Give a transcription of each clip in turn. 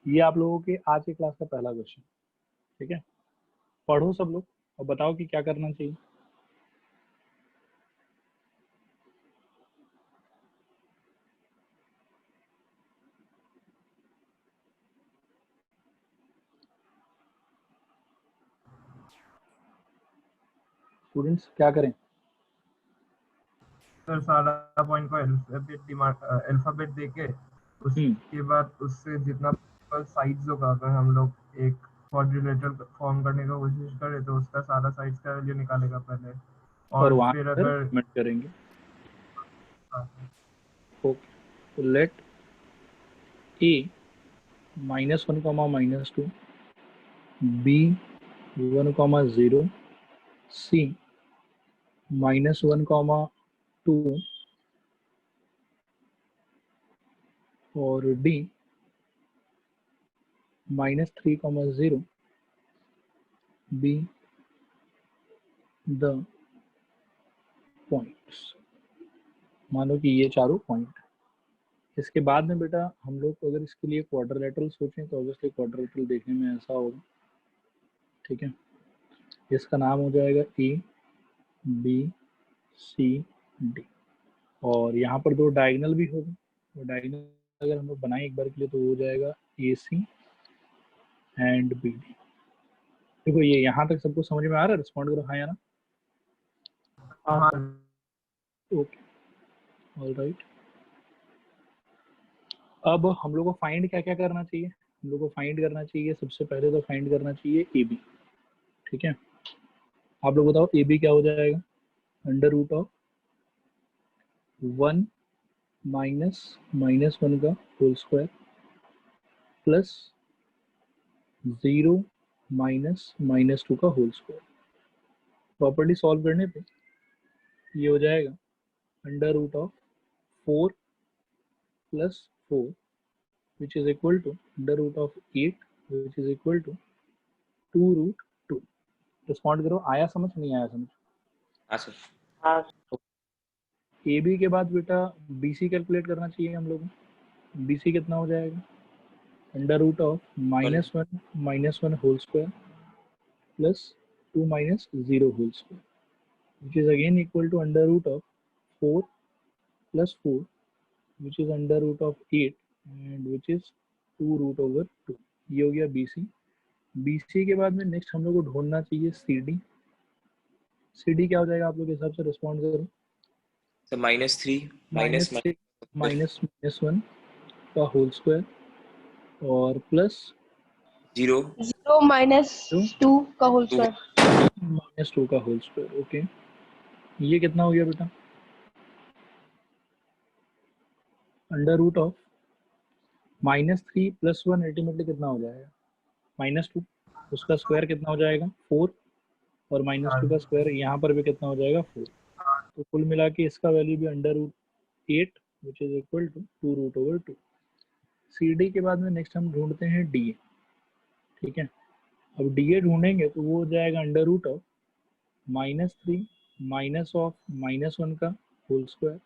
ये आप लोगों के आज की क्लास का पहला क्वेश्चन, ठीक है। पढ़ो सब लोग और बताओ कि क्या करना चाहिए। स्टूडेंट्स क्या करें? सर सारा पॉइंट को अल्फाबेट देके उसके बाद उससे जितना साइड्स होगा, अगर हम लोग एक क्वाड्रिलेटरल फॉर्म करने का कोशिश करें तो उसका सारा साइड्स का वैल्यू निकालेगा पहले, और वहां फिर पर अगर कमेंट करेंगे। ओके, तो लेट a -1, -2, b 1, 0, c -1, 2 और d -3, 0 be the points। मानो कि ये चारों पॉइंट। इसके बाद में बेटा हम लोग अगर इसके लिए क्वाड्रिलेटरल सोचें तो ऑब्वियसली क्वाड्रिलेटरल देखने में ऐसा होगा, ठीक है। इसका नाम हो जाएगा ए बी सी डी, और यहाँ पर दो डायगोनल भी होगा। तो डायगोनल अगर हम लोग बनाए एक बार के लिए तो हो जाएगा ए सी एंड बी डी। देखो ये यहाँ तक सबको समझ में आ रहा है? रिस्पॉन्ड करो हाँ या ना। Okay, all right. अब हम लोग को फाइंड क्या क्या करना चाहिए? हम लोग को फाइंड करना चाहिए, सबसे पहले तो फाइंड करना चाहिए ए बी, ठीक है। आप लोग बताओ ए बी क्या हो जाएगा? √1 -1 का होल स्क्वायर प्लस 0 -2 का होल स्क्वायर। प्रॉपर्टी सॉल्व करने पे ये हो जाएगा √4 + 4 which is equal to √8 which is equal to 2√2। Respond करो, आया समझ नहीं आया समझ? हाँ सर। ए बी के बाद बेटा बी सी कैलकुलेट करना चाहिए हम लोगों को। बी सी कितना हो जाएगा? √(-1 -1 whole square plus 2 - 0 whole square which is again equal to √4 + 4 which is √8 and which is 2√2। ये हो गया बी सी। बी सी के बाद में नेक्स्ट हम लोग को ढूंढना चाहिए सी डी। सी डी क्या हो जाएगा आप लोग के हिसाब से? रिस्पॉन्ड करो। तो -3 -1 का होल स्क्वायर और प्लस 0 -2 का होल स्क्वायर -2 का होल स्क्वायर। ओके, ये कितना हो गया बेटा? √(-3 + 1 अल्टीमेटली कितना हो जाएगा? -2। उसका स्क्वायर कितना हो जाएगा? 4 और -2 का स्क्वायर यहाँ पर भी कितना हो जाएगा? 4। तो कुल मिला के इसका वैल्यू भी √8 which is equal to 2√2। C D के बाद में नेक्स्ट हम ढूंढते हैं डी ए, ठीक है। अब डी ए ढूंढेंगे तो वो हो जाएगा √(-3 -1 का होल स्क्वायर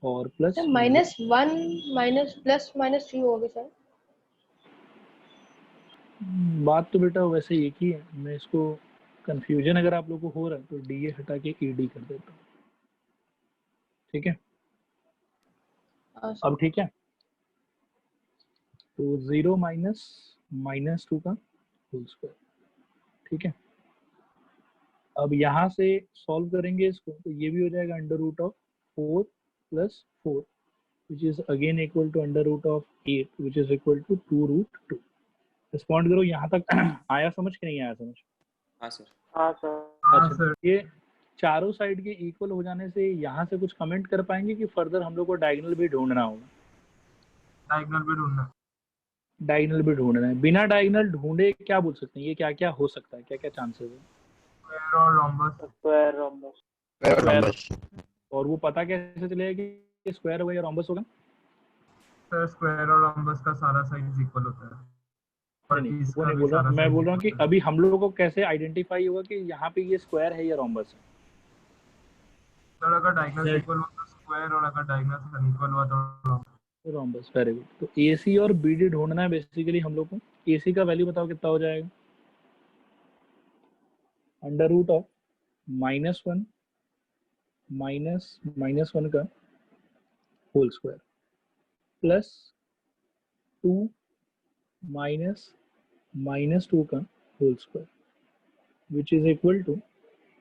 और प्लस -1 +-3 हो गया सर। बात तो बेटा वैसे एक ही है। मैं इसको कंफ्यूजन अगर आप लोग को हो रहा है तो डी ए हटा के ई डी कर देता हूँ, ठीक है। अब ठीक है, तो 0 -2 का होल स्क्वायर, ठीक है। अब यहाँ से सॉल्व करेंगे इसको तो ये भी हो जाएगा √4 + 4 which is again equal to √8 which is equal to 2√2। Respond करो, यहाँ तक आया समझ कि नहीं आया समझ? हाँ सर। अच्छा, ये चारों साइड के इक्वल हो जाने से यहाँ से कुछ कमेंट कर पाएंगे कि फर्दर हम लोग को डायगोनल भी ढूंढना होगा? डायगोनल भी ढूंढना है। बिना डायगोनल ढूंढे क्या बोल सकते हैं? ये क्या क्या हो सकता है, क्या क्या चांसेस है? Square rhombus. और वो पता कैसे चलेगा कि स्क्वायर होगा या रोम्बस होगा? सर स्क्वायर और रोम्बस का सारा साइड इक्वल होता है। नहीं, वो नहीं बोल रहा, मैं बोल रहा हूँ कि अभी हम लोगों को कैसे आइडेंटिफाई होगा कि यहाँ पे ये स्क्वायर है या रोम्बस है? सर अगर डायगोनल इक्वल हुआ तो स्क्वायर और अगर डायगोनल अनइक्वल हुआ तो रोम्बस। Rhombus, very good. तो AC और BD ढूंढना है बेसिकली हम लोग को। AC का वैल्यू बताओ कितना हो जाएगा? अंडर रूट ऑफ -1 -1 का होल स्क्वायर प्लस 2 -2 का whole square which is equal to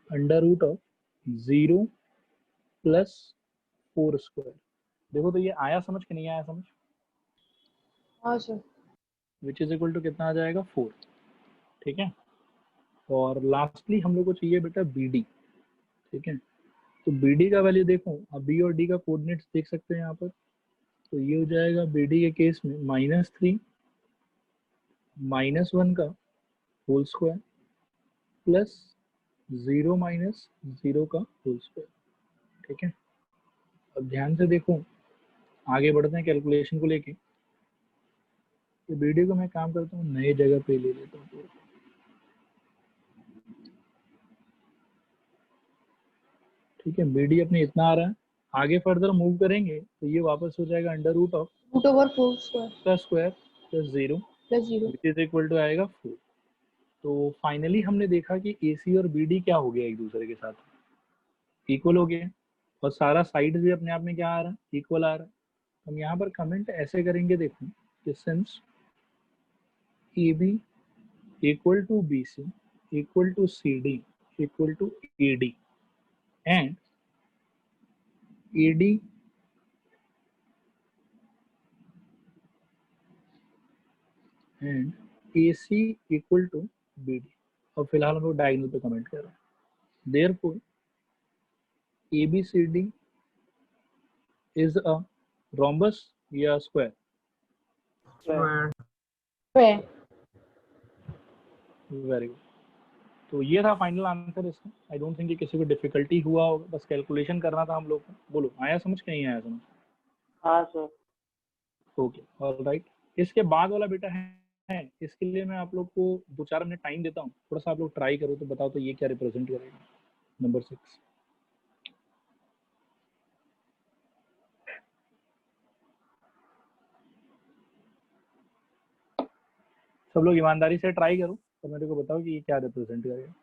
under root of 0 plus 4 square. देखो तो ये आया समझ के नहीं आया समझ? हाँ sir. Which is equal to कितना आ जाएगा? 4। ठीक है। और लास्टली हम लोग को चाहिए बेटा BD। ठीक है। तो BD का वैल्यू देखो, अब B और D का कोऑर्डिनेट्स देख सकते हैं यहाँ पर। तो ये हो जाएगा BD के केस में -3 -1 का होल स्क्वायर प्लस 0 -0 का होल स्क्वायर। ठीक है। अब ध्यान से देखो, आगे बढ़ते हैं कैलकुलेशन को लेके। तो BD को मैं काम करता हूँ नए जगह पे ले लेता हूँ पूरा। ठीक है। BD अपने इतना आ रहा है, आगे फर्दर मूव करेंगे तो ये वापस हो जाएगा अंडर रूट ऑफ √4 स्क्वायर का square plus 0 plus 0। Which is equal to आएगा 4। तो फाइनली हमने देखा कि AC और BD क्या हो गया, एक दूसरे के साथ इक्वल हो गया, और सारा साइड भी अपने आप में क्या आ रहा है? इक्वल आ रहा है। हम यहाँ पर कमेंट ऐसे करेंगे, देखो कि since AB equal to BC equal to CD equal to AD and AD and AC equal to BD। और फिलहाल हम लोग डायगोनल पे कमेंट कर रहे हैं। Therefore ABCD is a rhombus या स्क्वायर? स्क्वायर। Very good. तो ये था फाइनल आंसर इसका। आई डोंट थिंक कि किसी को डिफिकल्टी हुआ होगा, बस कैलकुलेशन करना था हम लोग को। बोलो आया समझ के नहीं आया समझ? हाँ सर। Okay, alright. इसके बाद वाला बेटा है, इसके लिए मैं आप लोग को 2-4 मिनट टाइम देता हूँ, थोड़ा सा आप लोग ट्राई करो तो बताओ तो ये क्या रिप्रेजेंट करेगा। नंबर 6। सब लोग ईमानदारी से ट्राई करो तो मेरे को बताओ कि ये क्या रिप्रेजेंट करेगा।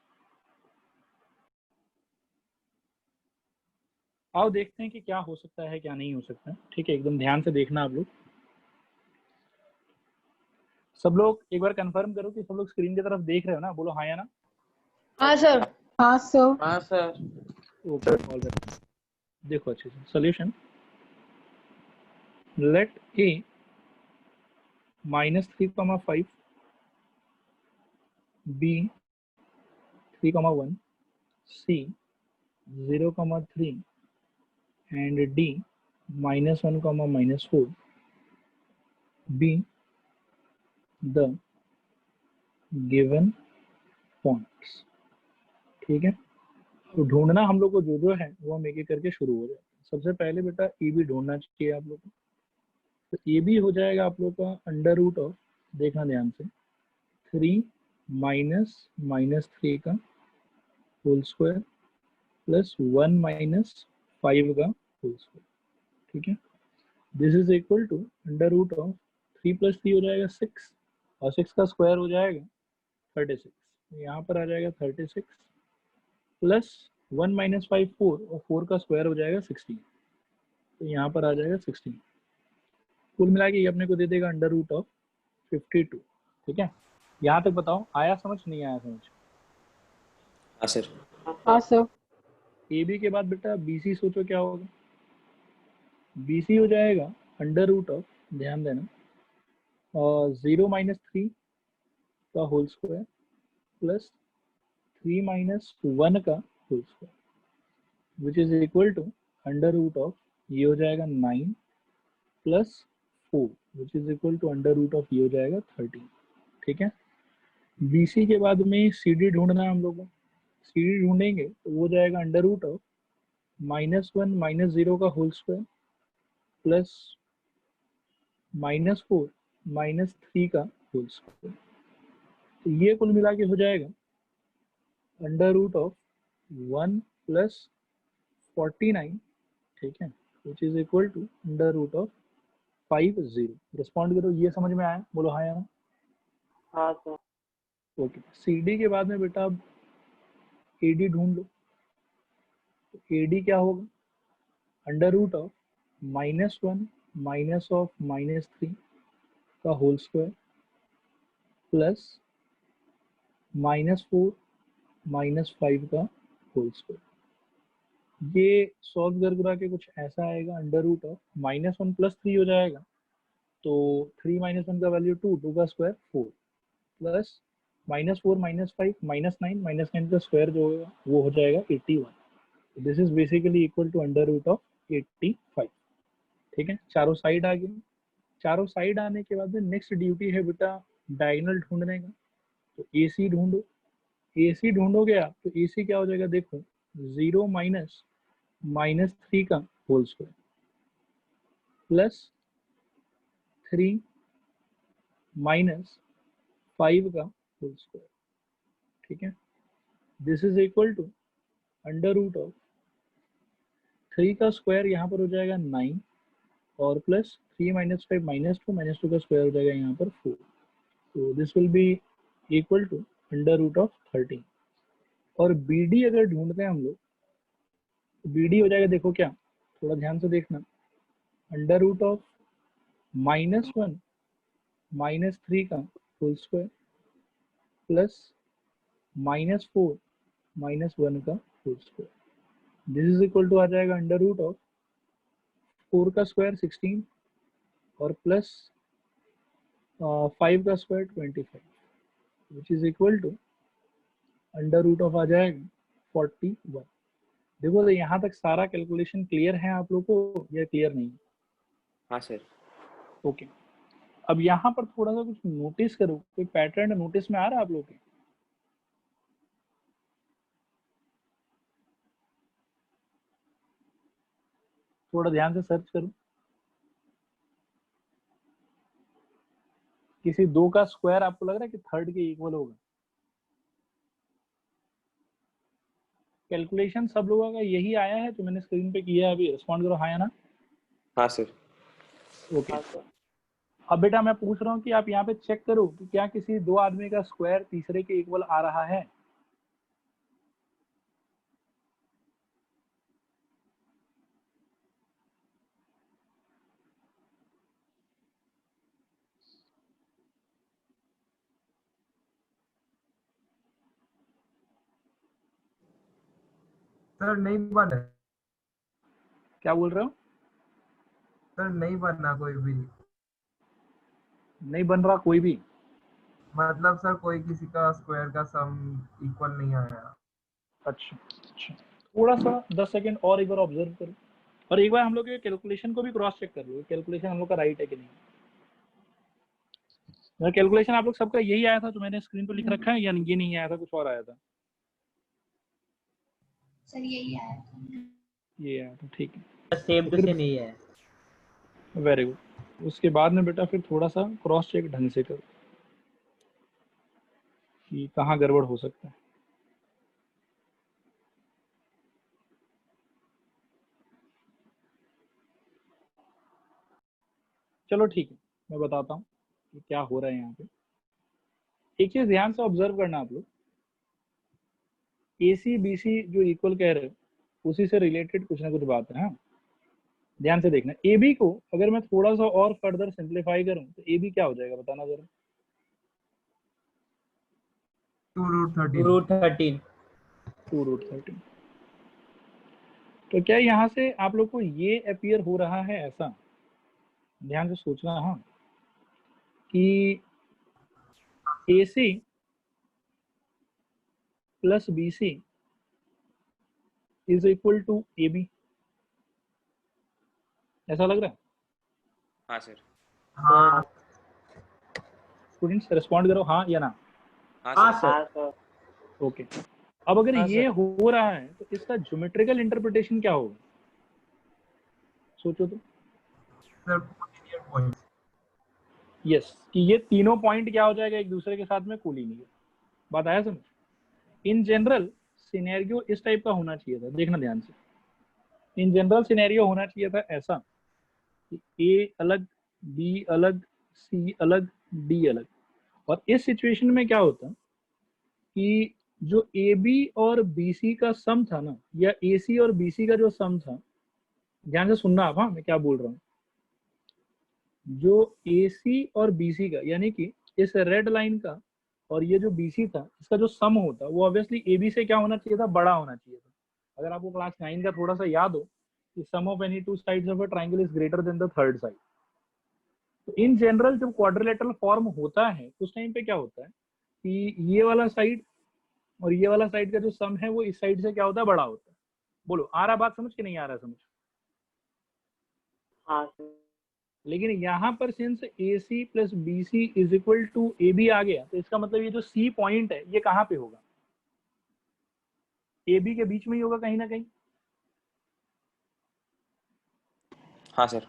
आओ देखते हैं कि क्या हो सकता है क्या नहीं हो सकता है। ठीक है, एकदम ध्यान से देखना आप लोग। सब लोग एक बार कंफर्म करो कि सब लोग स्क्रीन की तरफ देख रहे हो ना? बोलो हाँ या ना। हाँ सर। हाँ सर। हाँ सर। Okay, alright. देखो अच्छे से solution. Let A -3,5 B 3,1 C 0,3 and D -1, -4 be the given points। ठीक है। तो ढूंढना हम लोग को जो है वो हम एक एक करके शुरू हो जाए। सबसे पहले बेटा AB ढूंढना चाहिए आप लोग को। तो AB हो जाएगा आप लोग का अंडर रूट ऑफ, देखना ध्यान से, 3 -3 का होल स्क्वायर प्लस 1 -5 का होल स्क्वायर। ठीक है। This is equal to under root of 3 + 3 हो जाएगा 6 और 6 का स्क्वायर हो जाएगा 36। यहाँ पर आ जाएगा 36 प्लस 1 - 5 4 और 4 का स्क्वायर हो जाएगा 16। तो यहाँ पर आ जाएगा 16। कुल मिला के ये अपने को दे देगा अंडर रूट ऑफ 52। ठीक है। यहाँ तक बताओ आया समझ नहीं आया समझ? हाँ सर। हाँ सर। AB के बाद बेटा BC सोचो क्या होगा। BC हो जाएगा अंडर रूट ऑफ, ध्यान देना, और 0 -3 का होल स्क्वायर प्लस 3 -1 का whole square which is equal to under root of, ये हो जाएगा 9 plus 4 which is equal to under root of, ये हो जाएगा 13। ठीक है। BC के बाद में CD ढूंढना है हम लोग को। CD ढूंढेंगे तो वो जाएगा अंडर रूट ऑफ -1 -0 का होल स्क्वायर प्लस -4 -3 का होल स्क्वायर। तो ये कुल मिला के हो जाएगा अंडर रूट ऑफ 1 + 49। ठीक है, which is equal to under root of 50। Respond करो, ये समझ में आया? बोलो हाँ या ना। हाँ सर। ओके, सी डी के बाद में बेटा अब ए डी ढूंढ लो। तो ए डी क्या होगा? Under root of -1 minus of -3 का होल स्क्वायर प्लस -4 -5 का होल स्क्वायर। ये सॉल्व कर के कुछ ऐसा आएगा, अंडर रूट ऑफ -1 + 3 हो जाएगा, तो 3 - 1 का वैल्यू 2, 2 का स्क्वायर 4 प्लस -4 -5 -9 -9 का स्क्वायर जो होगा वो हो जाएगा 81। This is basically equal to under root of 85। ठीक है, चारों साइड आ गए। चारों साइड आने के बाद में नेक्स्ट ड्यूटी है बेटा डायगोनल ढूंढने का। तो ए सी ढूंढो। ए सी ढूंढोगे आप तो ए सी क्या हो जाएगा? देखो 0 माइनस -3 का होल स्क्वायर प्लस 3 माइनस 5 का होल स्क्वायर। ठीक है, this is equal to under root of 3 का स्क्वायर यहाँ पर हो जाएगा 9 और प्लस 3 - 5 -2 का स्क्वायर हो जाएगा यहाँ पर 4। तो this will be equal to under root of 13। और बी डी अगर ढूंढते हैं हम लोग तो बी डी हो जाएगा, देखो क्या, थोड़ा ध्यान से देखना, अंडर रूट ऑफ -1 -3 का होल स्क्वायर प्लस -4 -1 का whole square. This is equal to आ जाएगा अंडर रूट ऑफ 4 का स्क्वायर 16 और प्लस 5 का square 25, which is equal to under root of आ जाएगा 41। देखो तो यहाँ तक सारा कैलकुलेशन क्लियर है आप लोग को या क्लियर नहीं? हाँ सर। ओके, अब यहाँ पर थोड़ा सा कुछ नोटिस करो, कोई पैटर्न नोटिस में आ रहा है आप लोग के? थोड़ा ध्यान से सर्च करो। किसी 2 का स्क्वायर आपको लग रहा है कि थर्ड के इक्वल होगा? कैलकुलेशन सब लोगों का यही आया है जो मैंने स्क्रीन पे किया है अभी? रिस्पॉन्ड करो हाँ या ना। हाँ सर। ओके, अब बेटा मैं पूछ रहा हूँ कि आप यहाँ पे चेक करो कि क्या किसी 2 आदमी का स्क्वायर तीसरे के इक्वल आ रहा है? सर नहीं बना। क्या बोल रहे हो? सर नहीं बनना कोई भी। नहीं बन रहा कोई भी? मतलब सर कोई किसी का स्क्वायर का सम इक्वल नहीं आया। अच्छा अच्छा, थोड़ा सा 10 सेकंड और एक बार ऑब्जर्व करो और एक बार हम लोग के कैलकुलेशन को भी क्रॉस चेक कर लो, कैलकुलेशन हम लोग का राइट है कि नहीं। कैलकुलेशन आप लोग सबका यही आया था जो मैंने स्क्रीन पे लिख रखा है या ये नहीं आया था, कुछ और आया था? सर यही आया था। ये आया था, ठीक है, सेम तो टू फिर सेम ही है। Very good. उसके बाद में बेटा फिर थोड़ा सा क्रॉस चेक ढंग से करो कि कहाँ गड़बड़ हो सकता है। चलो ठीक है, मैं बताता हूँ कि क्या हो रहा है यहाँ पे। एक चीज ध्यान से ऑब्जर्व करना आप लोग, ए सी बी सी जो इक्वल कह रहे हो उसी से रिलेटेड कुछ ना कुछ बात है। हाँ, ध्यान से देखना। ए बी को अगर मैं थोड़ा सा और फर्दर सिंप्लीफाई करूं तो ए बी क्या हो जाएगा बताना जरा। 2√13। 2√13। तो क्या यहाँ से आप लोग को ये अपीयर हो रहा है ऐसा? ध्यान से सोचना हाँ, कि A C plus B C is equal to A B, ऐसा लग रहा है? हाँ सर। हाँ स्टूडेंट्स रिस्पॉन्ड करो हाँ या ना। हाँ सर। हाँ सर। ओके, अब अगर हाँ ये सर। हो रहा है तो इसका ज्योमेट्रिकल इंटरप्रिटेशन क्या होगा? सोचो तो। Sir collinear point. यस, कि ये तीनों पॉइंट क्या हो जाएगा एक दूसरे के साथ में कोलिनियर। बात आया समझ? इन जनरल सिनेरियो इस टाइप का होना चाहिए था, देखना ध्यान से। इन जनरल सिनेरियो होना चाहिए था ऐसा कि ए अलग बी अलग, सी अलग, डी अलग। और इस सिचुएशन में क्या होता कि जो ए बी और बी सी का सम था ना, या ए सी और बी सी का जो सम था, ध्यान से सुनना आप, हाँ मैं क्या बोल रहा हूँ। जो ए सी और बी सी का, यानी कि इस रेड लाइन का और ये जो बी सी था, इसका जो सम होता वो ऑब्वियसली ए बी से क्या होना चाहिए था, बड़ा होना चाहिए था। अगर आपको क्लास 9 का थोड़ा सा याद हो कि sum of any two sides of a triangle is greater than the third side. तो इन जनरल जब क्वाड्रिलेटरल फॉर्म होता है उस टाइम पे क्या होता है कि ये वाला साइड और ये वाला साइड का जो सम है वो इस साइड से क्या होता है, बड़ा होता है। बोलो आ रहा बात समझ के नहीं आ रहा समझ? हाँ सर। लेकिन यहाँ पर since A C plus B C is equal to A B आ गया, तो इसका मतलब ये जो सी पॉइंट है ये कहाँ पे होगा, ए बी के बीच में ही होगा कहीं ना कहीं। हाँ सर।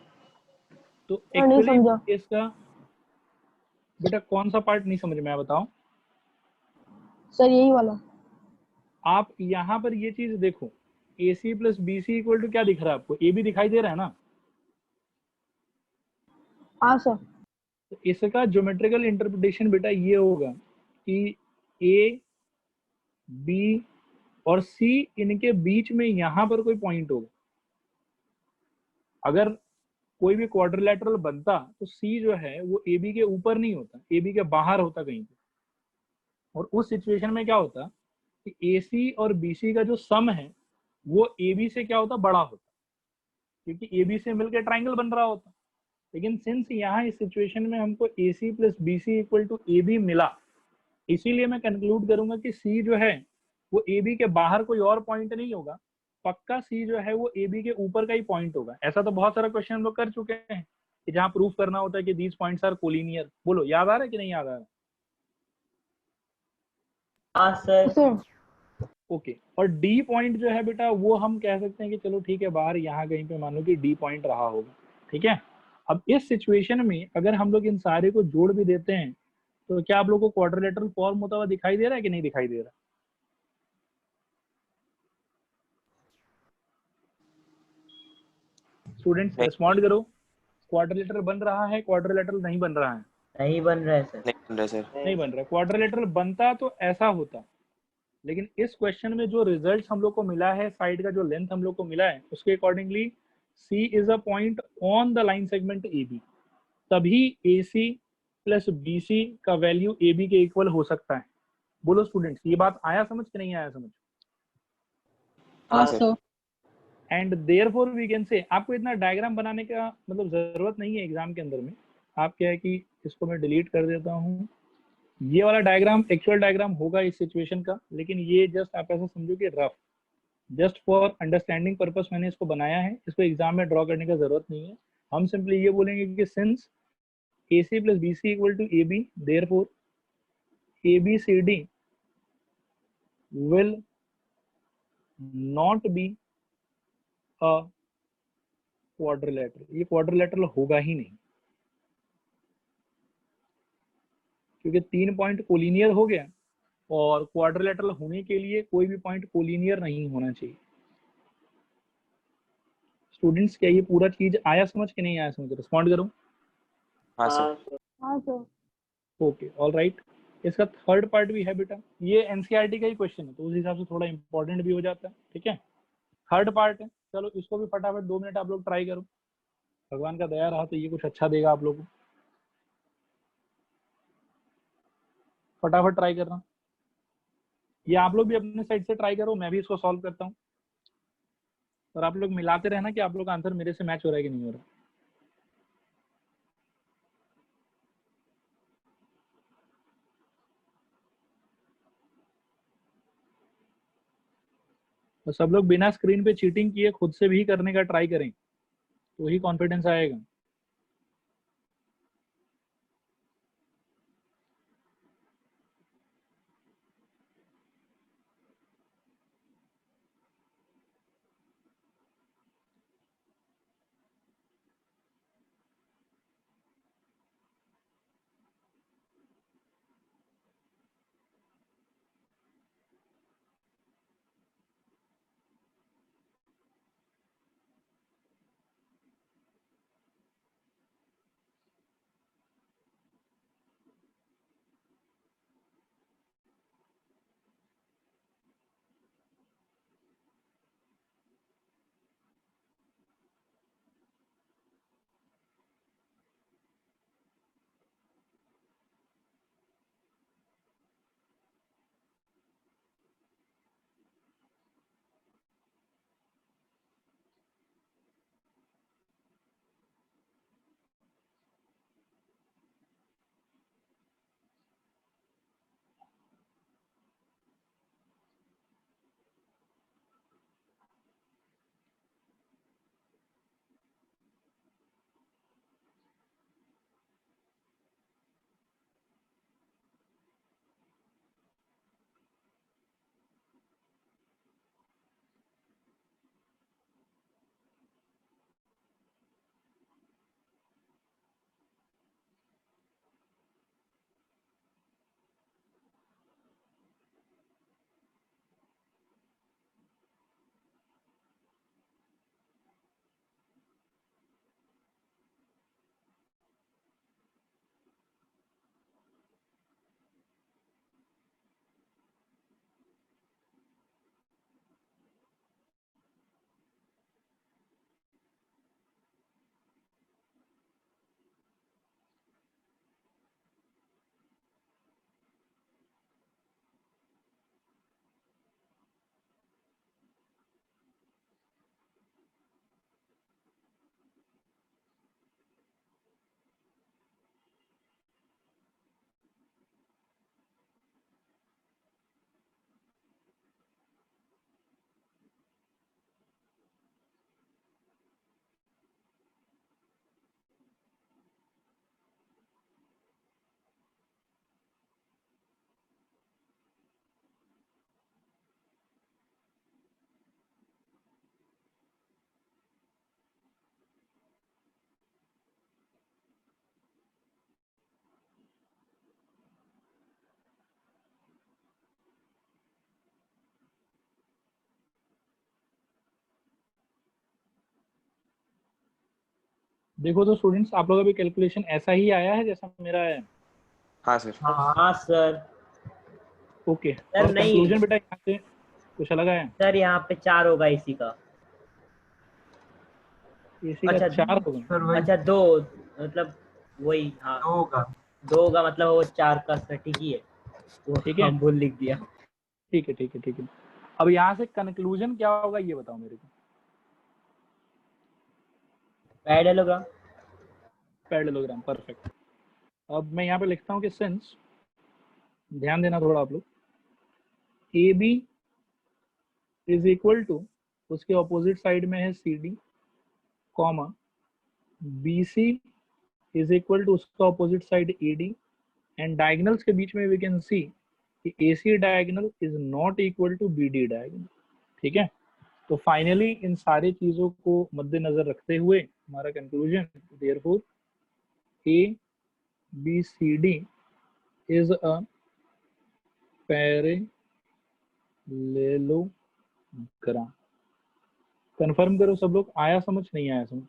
तो नहीं एक्चुअली समझा इसका बेटा कौन सा पार्ट नहीं समझ में आया बताओ? सर, यही वाला। आप यहाँ पर ये चीज देखो, A C plus B C equal to क्या दिख रहा है आपको, ए बी दिखाई दे रहा है ना। हाँ सर। तो इसका ज्योमेट्रिकल इंटरप्रिटेशन बेटा ये होगा कि ए बी और सी इनके बीच में यहाँ पर कोई पॉइंट होगा। अगर कोई भी क्वाड्रिलेटरल बनता तो सी जो है वो ए बी के ऊपर नहीं होता, ए बी के बाहर होता कहीं पे। और उस सिचुएशन में क्या होता कि ए सी और बी सी का जो सम है वो ए बी से क्या होता, बड़ा होता, क्योंकि ए बी से मिलकर ट्राइंगल बन रहा होता। लेकिन सिंस यहाँ इस सिचुएशन में हमको A C plus B C equal to A B मिला, इसीलिए मैं कंक्लूड करूंगा कि सी जो है वो ए बी के बाहर कोई और पॉइंट नहीं होगा, पक्का सी जो है वो ए बी के ऊपर का ही पॉइंट होगा। ऐसा तो बहुत सारा क्वेश्चन हम लोग कर चुके हैं कि जहां प्रूफ करना होता है कि दीज पॉइंट्स आर कोलिनियर। बोलो याद आ रहा है कि नहीं याद आ रहा है? हाँ सर। Sir okay. और डी पॉइंट जो है बेटा वो हम कह सकते हैं कि चलो ठीक है, बाहर यहाँ कहीं पे मान लो कि डी पॉइंट रहा होगा, ठीक है। अब इस सिचुएशन में अगर हम लोग इन सारे को जोड़ भी देते हैं तो क्या आप लोग को क्वाड्रिलेटरल फॉर्म होता हुआ दिखाई दे रहा है कि नहीं दिखाई दे रहा? स्टूडेंट्स रिस्पॉन्ड करो, क्वाड्रिलेटरल बन रहा है, क्वाड्रिलेटरल नहीं बन रहा है? नहीं बन रहा है सर। नहीं बन रहा सर। नहीं बन रहा। क्वाड्रिलेटरल बनता तो ऐसा होता, लेकिन इस क्वेश्चन में जो रिजल्ट हम लोग को मिला है, साइड का जो लेंथ हम लोग को मिला है उसके accordingly C is a point on the line segment A B, तभी A C plus B C का वैल्यू ए बी के इक्वल हो सकता है। बोलो स्टूडेंट्स ये बात आया समझ कि नहीं आया समझ? हाँ sir. And therefore we can say, आपको इतना डायग्राम बनाने का मतलब जरूरत नहीं है एग्जाम के अंदर में। आप क्या है कि इसको मैं डिलीट कर देता हूँ, ये वाला डायग्राम एक्चुअल डायग्राम होगा इस सिचुएशन का, लेकिन ये जस्ट आप ऐसा समझो कि rough, just for understanding purpose मैंने इसको बनाया है, इसको एग्जाम में ड्रॉ करने का जरूरत नहीं है। हम सिंपली ये बोलेंगे कि since A C plus B C equal to A B, therefore A B C D will not be a quadrilateral. ये क्वाड्रिलेटरल होगा ही नहीं, क्योंकि 3 पॉइंट कोलिनियर हो गया और क्वाड्रिलेटरल होने के लिए कोई भी पॉइंट कोलिनियर नहीं होना चाहिए। स्टूडेंट्स क्या ये पूरा चीज आया समझ के नहीं आया समझ? रिस्पॉन्ड करो। हाँ सर। हाँ सर। Okay all right. इसका थर्ड पार्ट भी है बेटा, ये एनसीईआरटी का ही क्वेश्चन है तो उस हिसाब से थोड़ा इंपॉर्टेंट भी हो जाता है, ठीक है। थर्ड पार्ट है, चलो इसको भी फटाफट 2 मिनट आप लोग ट्राई करो, भगवान का दया रहा तो ये कुछ अच्छा देगा आप लोगों को। फटाफट ट्राई करना, ये आप लोग भी अपने साइड से ट्राई करो, मैं भी इसको सॉल्व करता हूँ और आप लोग मिलाते रहना कि आप लोग का आंसर मेरे से मैच हो रहा है कि नहीं हो रहा। तो सब लोग बिना स्क्रीन पे चीटिंग किए खुद से भी करने का ट्राई करें तो ही कॉन्फिडेंस आएगा। देखो तो स्टूडेंट्स, आप लोग अभी कैलकुलेशन ऐसा ही आया है जैसा मेरा है? हाँ सर। हाँ सर। ओके, सर और नहीं कंक्लूजन बेटा यहाँ से कुछ अलग आया? सर, यहाँ पे 4 होगा इसी का। एसी का अच्छा 4 होगा? सर वही अच्छा 2, मतलब वही, हाँ 2 होगा। 2 होगा, मतलब वो 4 का सटीक ही है, वो ठीक है हम भूल लिख दिया। ठीक है ठीक है ठीक है। अब यहाँ से कंक्लूजन क्या होगा ये बताओ मेरे को। पैरेललोग्राम। Parallelogram, perfect. अब मैं यहाँ पे लिखता हूँ कि सिंस, ध्यान देना थोड़ा आप लोग, A B is equal to, उसके ऑपोजिट साइड में है C D, comma B C is equal to उसका opposite side A D, and diagonals के बीच में वी कैन सी कि A C diagonal is not equal to B D diagonal. ठीक है, तो फाइनली इन सारी चीजों को मद्देनजर रखते हुए हमारा conclusion, therefore A B C D is a parallelogram. Confirm करो सब लोग, आया समझ नहीं आया समझ?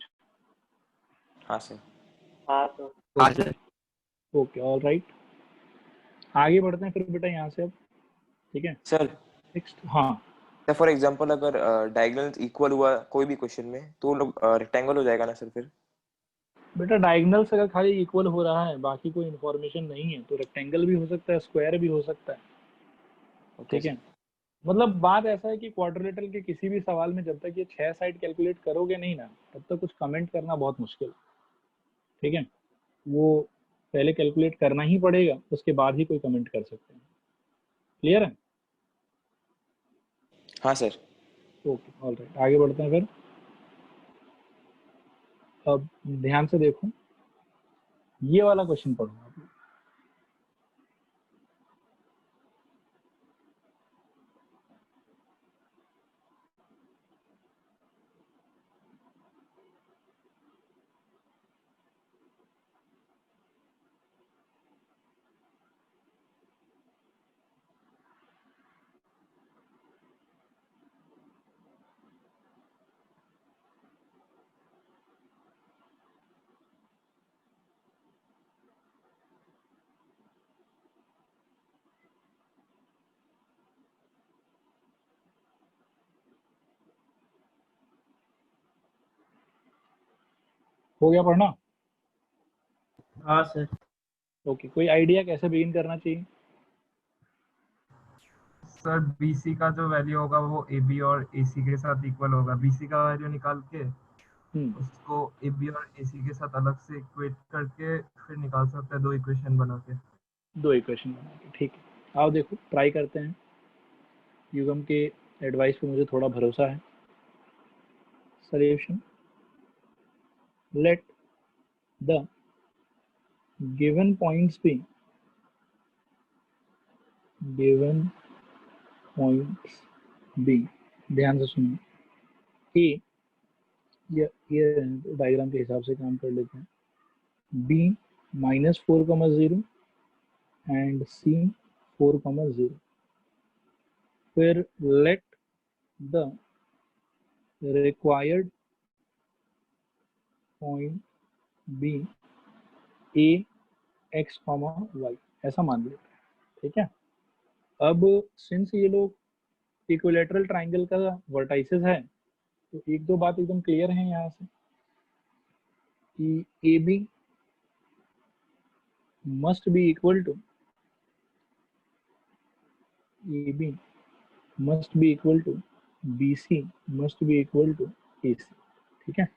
हाँ सर। हाँ तो हाँ सर। ओके, ऑल राइट, आगे बढ़ते हैं फिर बेटा यहाँ से अब। ठीक है, सर नेक्स्ट। हाँ सर फॉर एग्जांपल अगर डायगोनल इक्वल हुआ कोई भी क्वेश्चन में तो लोग रेक्टेंगल हो जाएगा ना सर फिर? बेटा, डायगोनल अगर खाली इक्वल हो रहा है, बाकी कोई इन्फॉर्मेशन नहीं है, तो रेक्टेंगल भी हो सकता है, स्क्वायर भी हो सकता है। ओके ठीक है, सर। मतलब बात ऐसा है कि क्वाड्रिलेटरल के किसी भी सवाल में जब तक ये 6 साइड कैलकुलेट करोगे नहीं ना, तब तक कुछ कमेंट करना बहुत मुश्किल है। ठीक है, वो पहले कैलकुलेट करना ही पड़ेगा, उसके बाद ही कोई कमेंट कर सकते हैं। क्लियर है? हाँ सर। ओके, ऑल राइट, आगे बढ़ते हैं फिर। अब ध्यान से देखो, ये वाला क्वेश्चन पढ़ो आप लोग। हो गया पढ़ना? हाँ सर। ओके, कोई आइडिया कैसे बिगिन करना चाहिए? सर BC का जो वैल्यू होगा वो AB और AC के साथ इक्वल होगा। BC का वैल्यू निकाल के उसको AB और AC के साथ अलग से इक्वेट करके फिर निकाल सकते हैं 2 इक्वेशन बना के। 2 इक्वेशन बना के, ठीक है। आओ देखो, ट्राई करते हैं। युगम के एडवाइस पे मुझे थोड़ा भरोसा है। Solution, let the given points be, given points be, ध्यान से सुनिए। ए, ये डायग्राम के हिसाब से काम कर लेते हैं। B -4,0 and C 4,0। फिर let the required point be A x comma y, ऐसा मान लेते हैं। ठीक है, अब सिंस ये लोग इक्विलेटरल ट्राइंगल का वर्टाइसेस है, तो एक दो बात एकदम क्लियर है यहाँ से कि A B must be equal to, A B must be equal to B C must be equal to A C. ठीक है,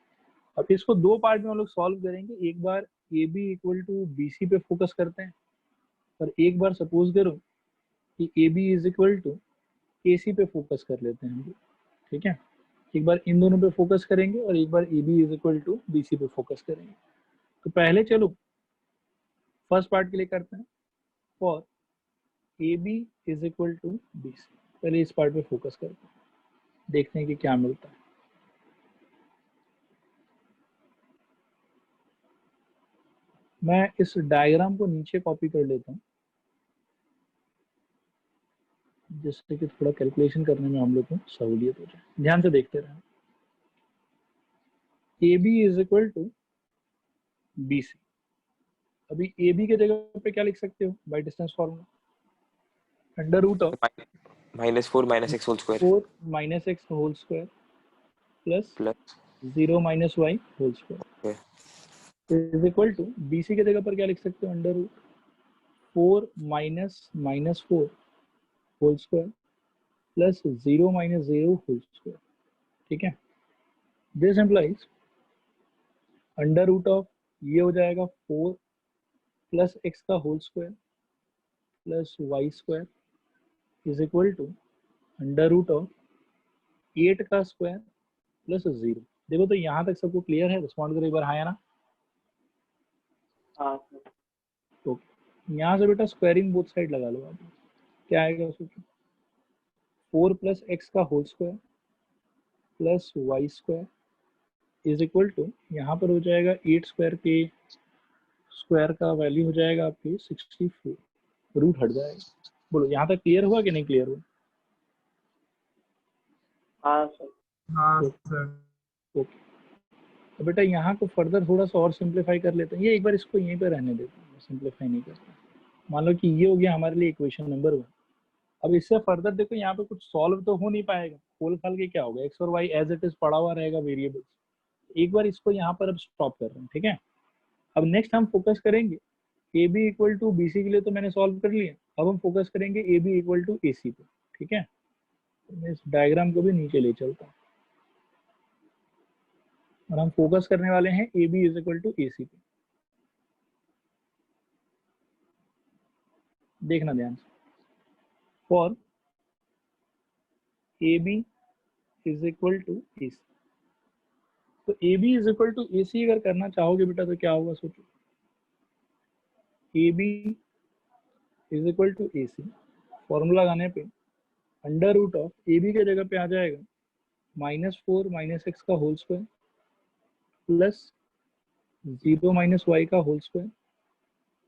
अब इसको 2 पार्ट में हम लोग सॉल्व करेंगे। एक बार A B equal to B C पे फोकस करते हैं, और एक बार सपोज करो कि A B is equal to A C पे फोकस कर लेते हैं हम लोग। ठीक है, एक बार इन दोनों पे फोकस करेंगे और एक बार A B is equal to B C पे फोकस करेंगे। तो पहले चलो फर्स्ट पार्ट के लिए करते हैं, for A B is equal to B C. पहले इस पार्ट पे फोकस करते हैं, देखते हैं कि क्या मिलता है। मैं इस डायग्राम को नीचे कॉपी कर लेता हूँ, जिससे कि थोड़ा कैलकुलेशन करने में हम लोग को सहूलियत हो जाए। ध्यान से देखते रहें। A B is equal to BC। अभी AB के जगह पे क्या लिख सकते हो by distance formula? Under root of -4 - x whole square 4 minus x whole square plus plus 0 minus y whole square is equal to BC के जगह पर क्या लिख सकते हो? Under root 4 minus 4 whole square plus 0 minus 0 whole square. ठीक है, this implies under root of ये हो जाएगा 4 प्लस एक्स का whole square plus Y square is equal to under root of 8 का स्क्वायर प्लस 0। देखो तो यहाँ तक सबको क्लियर है? रिस्पॉन्ड करो एक बार, हाँ या ना। हाँ सर। तो यहाँ से बेटा स्क्वायरिंग बोथ साइड लगा लो आप। क्या आएगा सोचो? 4 प्लस एक्स का whole square plus Y square is equal to यहाँ पर हो जाएगा 8 स्क्वायर के स्क्वायर का वैल्यू हो जाएगा आपके 64, रूट हट जाएगा। बोलो यहाँ तक क्लियर हुआ कि नहीं क्लियर हुआ? हाँ सर। हाँ तो- सर। ओके, तो बेटा यहाँ को फर्दर थोड़ा सा और सिंप्लीफाई कर लेते हैं। ये एक बार इसको यहीं पे रहने देते हैं, सिंप्लीफाई नहीं करते। मान लो कि ये हो गया हमारे लिए इक्वेशन नंबर 1। अब इससे फर्दर देखो यहाँ पे कुछ सॉल्व तो हो नहीं पाएगा, खोल खाल के क्या होगा, एक्स और वाई एज इट इज पड़ा हुआ रहेगा वेरिएबल्स। एक बार इसको यहाँ पर अब स्टॉप कर रहे हैं। ठीक है, अब नेक्स्ट हम फोकस करेंगे A B equal to B C के लिए तो मैंने सॉल्व कर लिया। अब हम फोकस करेंगे A B equal to A C पे। ठीक है, तो मैं इस डायग्राम को भी नीचे ले चलता हूँ और हम फोकस करने वाले हैं A B is equal to A C पे। देखना ध्यान से, for A B is equal to A C. तो A B is equal to A C अगर करना चाहोगे बेटा तो क्या होगा सोचो? A B is equal to A C, formula लगाने पे under root of A B के जगह पे आ जाएगा -4 माइनस एक्स का whole square plus 0 minus Y का होल स्क्वायर,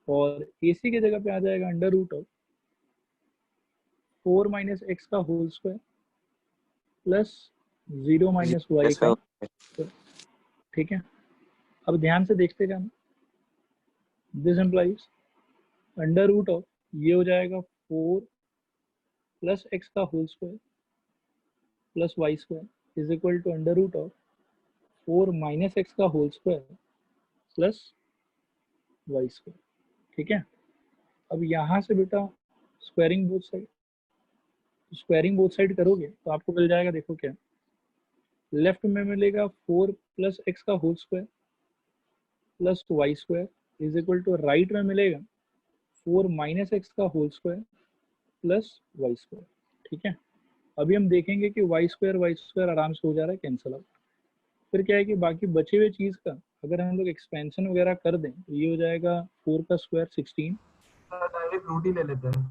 और ए सी के जगह पे आ जाएगा under root of 4 minus x का whole square plus 0 minus Y का स्क्वायर। ठीक है, अब ध्यान से देखते जाना। This implies under root of ये हो जाएगा 4 प्लस एक्स का whole square plus Y square is equal to under root of 4 minus x का whole square plus Y square. ठीक है, अब यहाँ से बेटा squaring both side, squaring both side करोगे तो आपको मिल जाएगा, देखो क्या लेफ्ट में मिलेगा 4 प्लस एक्स का whole square plus Y square is equal to right में मिलेगा 4 माइनस एक्स का whole square plus Y square. ठीक है, अभी हम देखेंगे कि वाई स्क्वायर आराम से हो जा रहा है कैंसिल आउट। फिर क्या है कि बाकी बचे हुए चीज़ का अगर हम लोग एक्सपेंशन वगैरह कर दें तो ये हो जाएगा 4 का स्क्वायर 16। डायरेक्ट रूट ही ले लेते हैं,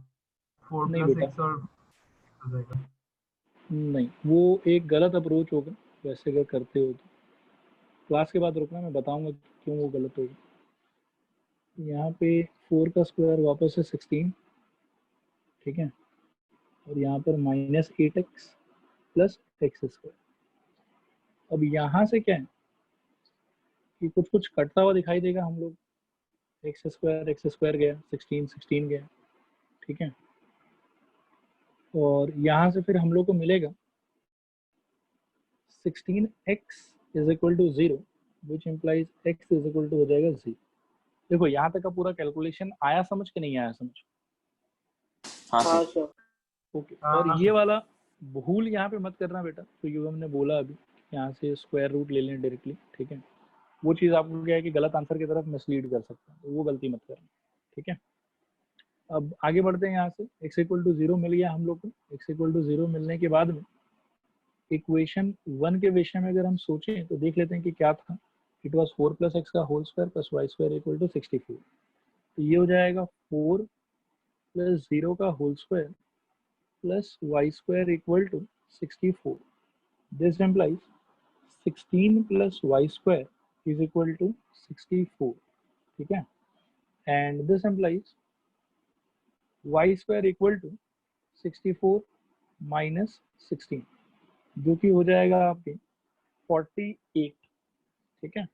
4 नहीं प्लस बेटा, एक्स और हो जाएगा। नहीं, वो एक गलत अप्रोच होगा वैसे अगर करते हो तो। क्लास के बाद रुकना, मैं बताऊंगा क्यों वो गलत होगा। यहाँ पे 4 का स्क्वायर वापस से 16। ठीक है, और यहाँ पर -8x प्लस एक्स स्क्वायर। अब यहाँ से क्या है कि कुछ कुछ कटता हुआ दिखाई देगा हम लोग, एक्स स्क्वायर गया, 16 गया। ठीक है, और यहाँ से फिर हम लोग को मिलेगा 16x is equal to 0 which implies x is equal to हो जाएगा 0। देखो यहाँ तक का पूरा कैलकुलेशन आया समझ के नहीं आया समझ? हाँ हाँ सर। सर। ओके, और ये वाला भूल यहाँ पे मत करना बेटा, तो युवम ने बोला अभी यहाँ से स्क्वायर रूट ले लें डायरेक्टली। ठीक है, वो चीज़ आपको क्या है कि गलत आंसर की तरफ मिसलीड कर सकता है, तो वो गलती मत करना। ठीक है, अब आगे बढ़ते हैं। यहाँ से x इक्वल टू 0 मिल गया हम लोग को। x इक्वल टू 0 मिलने के बाद में इक्वेशन 1 के विषय में अगर हम सोचें तो देख लेते हैं कि क्या था। इट वाज 4 प्लस एक्स का whole square plus Y square equal to 64। तो ये हो जाएगा 4 प्लस 0 का whole square plus Y square equal to 64। This implies 16 plus Y square is equal to 64। ठीक है, and this implies y square equal to 64 minus 16 जो कि हो जाएगा आपके 48। ठीक है,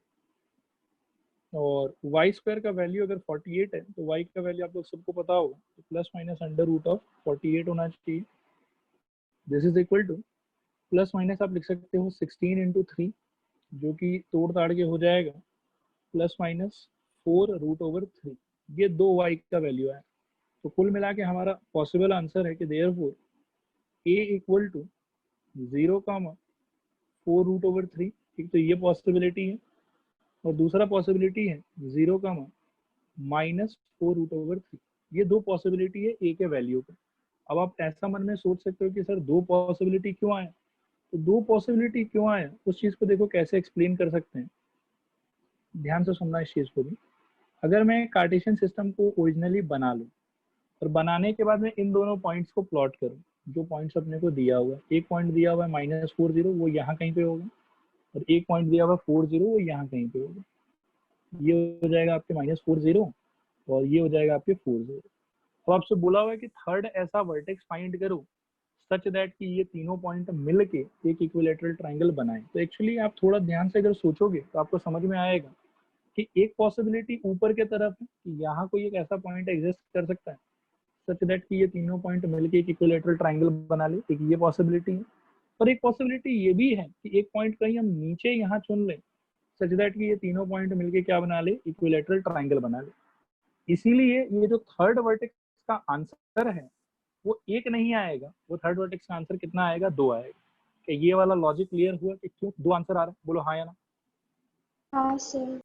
और वाई स्क्वायर का वैल्यू अगर 48 है तो वाई का वैल्यू आप लोग सबको पता होगा, तो plus minus under root of 48 होना चाहिए। This is equal to plus minus आप लिख सकते हो 16 इंटू 3, जो कि तोड़ ताड़ के हो जाएगा प्लस माइनस 4 रूट ओवर 3। ये दो वाई का वैल्यू है। तो कुल मिला के हमारा पॉसिबल आंसर है कि therefore A equal to 0, 4 root over 3। ठीक, तो ये पॉसिबिलिटी है। और दूसरा पॉसिबिलिटी है 0, माइनस 4 रूट ओवर 3। ये दो पॉसिबिलिटी है ए के वैल्यू पे। अब आप ऐसा मन में सोच सकते हो कि सर दो पॉसिबिलिटी क्यों आए, तो दो पॉसिबिलिटी क्यों आए उस चीज को देखो कैसे एक्सप्लेन कर सकते हैं। ध्यान से सुनना इस चीज को भी। अगर मैं कार्टेशियन सिस्टम को ओरिजिनली बना लूँ और बनाने के बाद में इन दोनों पॉइंट्स को प्लॉट करूँ, जो पॉइंट्स अपने को दिया हुआ है, एक पॉइंट दिया हुआ है -40, वो यहाँ कहीं पे होगा, और एक पॉइंट दिया हुआ है 40, वो यहाँ कहीं पे होगा। ये हो जाएगा आपके -40 और ये हो जाएगा आपके 40। अब आपसे बोला हुआ है कि थर्ड ऐसा वर्टेक्स फाइंड करो सच दैट कि ये तीनों पॉइंट मिल के एक इक्विलेटरल ट्राइंगल बनाए। तो एक्चुअली आप थोड़ा ध्यान से अगर सोचोगे तो आपको समझ में आएगा कि एक पॉसिबिलिटी ऊपर के तरफ है कि यहाँ कोई एक ऐसा पॉइंट एग्जिस्ट कर सकता है सच दैट कि ये तीनों पॉइंट मिलके एक इक्विलेटरल ट्राइंगल बना ले, एक ये पॉसिबिलिटी है। और एक पॉसिबिलिटी ये भी है कि एक पॉइंट कहीं हम नीचे यहाँ चुन लें सच दैट कि ये तीनों पॉइंट मिलके क्या बना ले, इक्विलेटरल ट्राइंगल बना ले। इसीलिए ये जो थर्ड वर्टेक्स का आंसर है वो एक नहीं आएगा, वो थर्ड वर्टेक्स का आंसर कितना आएगा, 2 आएगा। कि ये वाला लॉजिक क्लियर हुआ कि क्यों दो आंसर आ रहे हैं? बोलो हाँ या ना। हाँ सर।